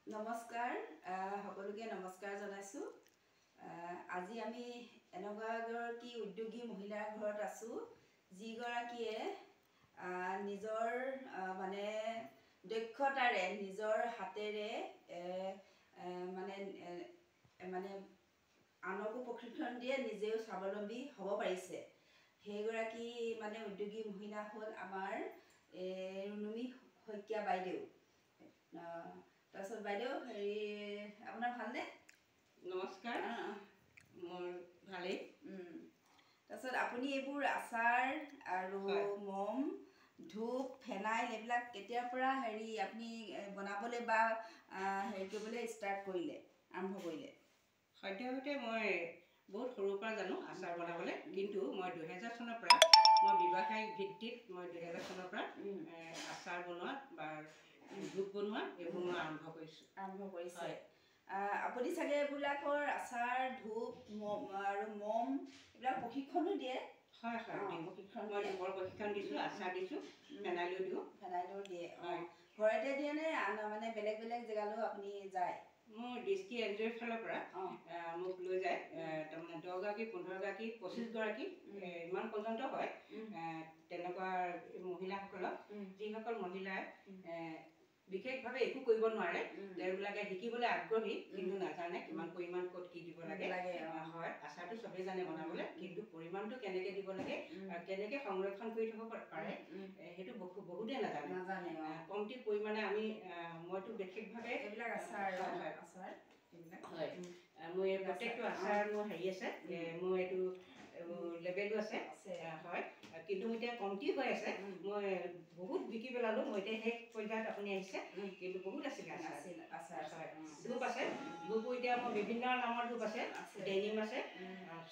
নমস্কাৰ সকলোকে নমস্কাৰ জনাইছোঁ। আজি আমি এনেকুৱা এগৰাকী উদ্যোগী মহিলাৰ ঘৰত আছোঁ যিগৰাকীয়ে নিজৰ মানে দক্ষতাৰে নিজৰ হাতেৰে মানে আনকো প্ৰশিক্ষণ দিয়ে, নিজেও স্বাৱলম্বী হ'ব পাৰিছে। সেইগৰাকী মানে উদ্যোগী মহিলা হ'ল আমাৰ ৰুণুমী শইকীয়া বাইদেউ। তাৰপিছত বাইদেউ আপোনাৰ ভালনে? নমস্কাৰ, মোৰ ভালেই। তাৰপিছত আপুনি এইবোৰ আচাৰ আৰু মম, ধূপ, ফেনাইল এইবিলাক কেতিয়াৰ পৰা আপুনি বনাবলৈ বা কৰিবলৈ ষ্টাৰ্ট কৰিলে, আৰম্ভ কৰিলে? সদ্যহতে মই বহুত সৰুৰ পৰা জানো আচাৰ বনাবলৈ, কিন্তু মই 2000 চনৰ পৰা মই ব্যৱসায়িক ভিত্তিত মই 2000 চনৰ পৰা আচাৰ বনোৱা বা ধূপ বনোৱা এইবোৰ মই আৰম্ভ কৰিছে। আপুনি চাগে এইবিলাকৰ আচাৰ, ধূপ আৰু মম এইবিলাক প্ৰশিক্ষণো দিয়ে? হয় হয়, মই ধূপৰ প্ৰশিক্ষণ দিছোঁ, আচাৰ দিছোঁ, ফেনাইলো দিওঁ। ফেনাইলো দিয়ে? ঘৰতে দিয়ে নে মানে বেলেগ বেলেগ জেগালৈও আপুনি যায়? মোৰ ডিষ্ট্ৰিক্ট এনজিঅ'ৰ ফালৰ পৰা মোক লৈ যায়, তাৰমানে 10 গৰাকী, 15 গৰাকী, 25 গৰাকী ইমান পৰ্যন্ত হয়। তেনেকুৱা মহিলাসকলক, যিসকল মহিলাই বিশেষভাৱে একো কৰিব নোৱাৰে, তেওঁবিলাকে শিকিবলৈ আগ্ৰহী কিন্তু নাজানে কিমান পৰিমাণ ক'ত কি দিব লাগে। হয়, আচাৰটো চবেই জানে বনাবলৈ, কিন্তু পৰিমাণটো কেনেকৈ দিব লাগে আৰু কেনেকৈ সংৰক্ষণ কৰি থ'ব পাৰে সেইটো বহুতেই নাজানে। কমটি পৰিমাণে মইতো বিশেষভাৱে এইবিলাক আচাৰ হয়, মোৰ এই প্ৰত্যেকটো আচাৰ মোৰ আছে, মোৰ এইটো লেবেলো আছে। হয়, কিন্তু এতিয়া কমটি হৈ আছে। মই বহুত বিকি পেলালোঁ। মই এতিয়া শেষ পৰ্যায়ত আপুনি আহিছে, কিন্তু বহুত আছিলে আচাৰ। ধূপ আছে, ধূপো এতিয়া মোৰ বিভিন্ন নামৰ ধূপ আছে। ডেনিম আছে,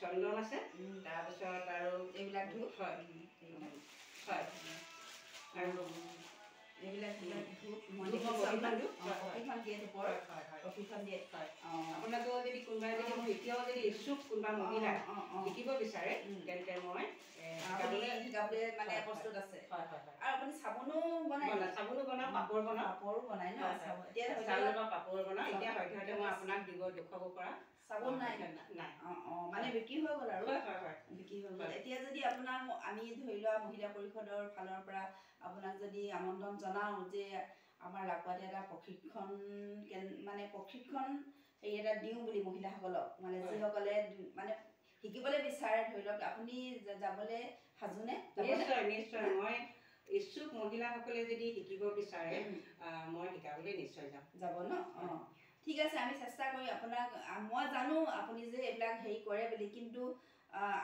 চন্দন আছে, তাৰপিছত আৰু এইবিলাক ধূপ। হয় হয়, আৰু এইবিলাক ধূপ প্ৰশিক্ষণ দিয়ে। আপোনালোকেও যদি কোনোবাই যদি মোৰ এতিয়াও যদি ইচ্ছুক কোনোবা মহিলা শিকিব বিচাৰে, তেন্তে মই শিকাবলৈ মানে প্ৰস্তুত আছে। আৰু আপুনি চাবোনো বনাই? চাবোনো বনাওঁ, পাপৰ বনাওঁ। পাপৰো বনাই ন? চাউলৰ পৰা পাপৰ বনাওঁ। এতিয়া সদ্যহতে মই আপোনাক দেখুৱাব পৰা চাবোন নাই? মানে বিক্ৰী হৈ গ'ল আৰু? বিক্ৰী হৈ গ'ল। এতিয়া যদি আপোনাক আমি ধৰি লোৱা মহিলা পৰিষদৰ ফালৰ পৰা আপোনাক যদি আমন্ত্ৰণ জনাওঁ যে আমাৰ লাকোৱাতে এটা প্ৰশিক্ষণ এটা দিওঁ বুলি মহিলাসকলক, মানে যিসকলে মানে শিকিবলৈ বিচাৰে, ধৰি লওক আপুনি যাবলৈ সাজুনে? নিশ্চয় নিশ্চয়, মই ইচ্ছুক মহিলাসকলে যদি শিকিব বিচাৰে মই শিকাবলৈ নিশ্চয় যাব ন? ঠিক আছে, আমি চেষ্টা কৰি আপোনাক, মই জানো আপুনি যে এইবিলাক কৰে বুলি, কিন্তু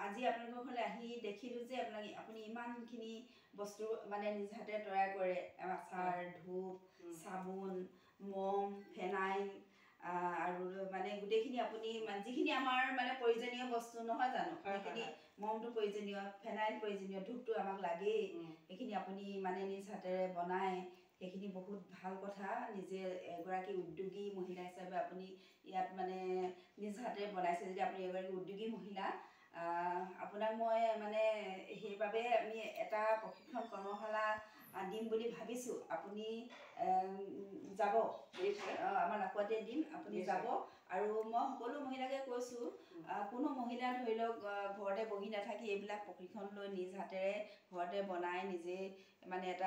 আজি আপোনালোকৰ ঘৰলৈ আহি দেখিলোঁ যে আপুনি ইমানখিনি বস্তু মানে নিজ হাতে তৈয়াৰ কৰে। আচাৰ, ধূপ, চাবোন, মম, ফেনাইল আৰু মানে গোটেইখিনি আপুনি যিখিনি আমাৰ মানে প্ৰয়োজনীয় বস্তু নহয় জানো, সেইখিনি মমটো প্ৰয়োজনীয়, ফেনাইল প্ৰয়োজনীয়, ধূপটো আমাক লাগেই, সেইখিনি আপুনি মানে নিজ হাতেৰে বনায়। সেইখিনি বহুত ভাল কথা। নিজে এগৰাকী উদ্যোগী মহিলা হিচাপে আপুনি ইয়াত মানে নিজ হাতেৰে বনাইছে যদি আপুনি এগৰাকী উদ্যোগী মহিলা। আপোনাক মই মানে সেইবাবে আমি এটা প্ৰশিক্ষণ কৰ্মশালা দিম বুলি ভাবিছোঁ। আপুনি যাব? আমাৰ লাকোৱাতে দিম, আপুনি যাব। আৰু মই সকলো মহিলাকে কৈছোঁ, কোনো মহিলা ধৰি লওক ঘৰতে বহি নাথাকি এইবিলাক প্ৰশিক্ষণ লৈ নিজ হাতেৰে ঘৰতে বনাই নিজে মানে এটা